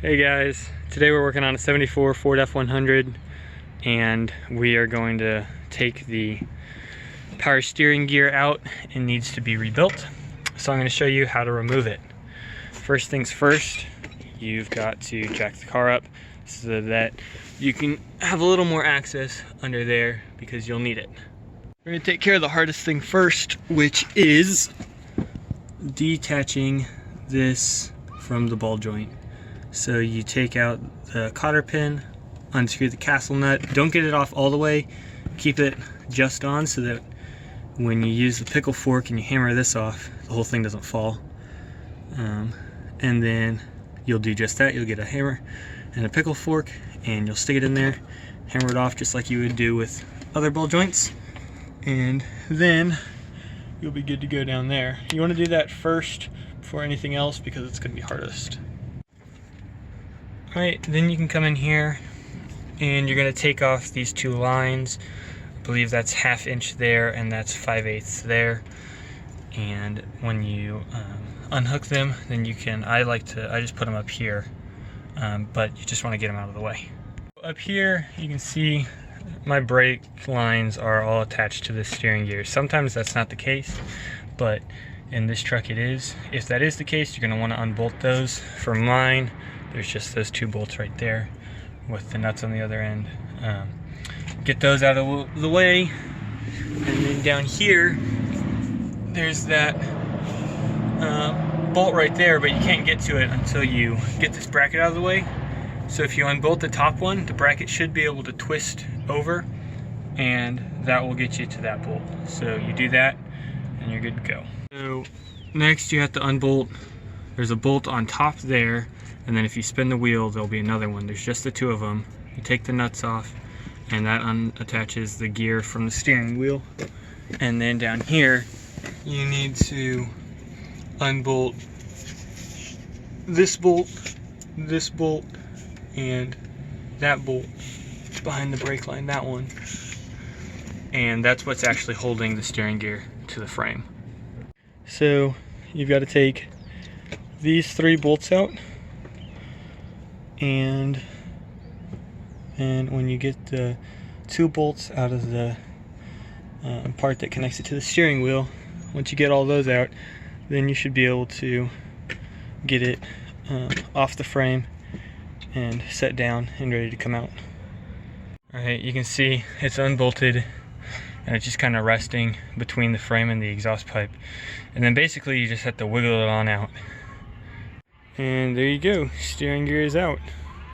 Hey guys, today we're working on a 74 Ford F100 and we are going to take the power steering gear out. It needs to be rebuilt. So I'm going to show you how to remove it. First things first, you've got to jack the car up so that you can have a little more access under there because you'll need it. We're going to take care of the hardest thing first, which is detaching this from the ball joint. So you take out the cotter pin, unscrew the castle nut, don't get it off all the way, keep it just on so that when you use the pickle fork and you hammer this off, the whole thing doesn't fall. And then you'll do just that. You'll get a hammer and a pickle fork and you'll stick it in there, hammer it off just like you would do with other ball joints, and then you'll be good to go down there. You want to do that first before anything else because it's going to be hardest. Alright, then you can come in here and you're going to take off these two lines. I believe that's 1/2 inch there and that's 5/8 there. And when you unhook them, then you can, I just put them up here, but you just want to get them out of the way. Up here you can see my brake lines are all attached to the steering gear. Sometimes that's not the case, but in this truck it is. If that is the case, you're going to want to unbolt those. For mine, there's just those two bolts right there with the nuts on the other end. Get those out of the way, and then down here there's that bolt right there, but you can't get to it until you get this bracket out of the way. So if you unbolt the top one, the bracket should be able to twist over, and that will get you to that bolt. So you do that and you're good to go. So next you have to unbolt. There's a bolt on top there, and then if you spin the wheel there'll be another one. There's just the two of them. You take the nuts off and that unattaches the gear from the steering wheel. And then down here you need to unbolt this bolt, and that bolt behind the brake line, that one. And that's what's actually holding the steering gear to the frame. So you've got to take these 3 bolts out, and when you get the 2 bolts out of the part that connects it to the steering wheel, once you get all those out, then you should be able to get it off the frame and set down and ready to come out. Alright, you can see it's unbolted and it's just kind of resting between the frame and the exhaust pipe, and then basically you just have to wiggle it on out. And there you go, steering gear is out.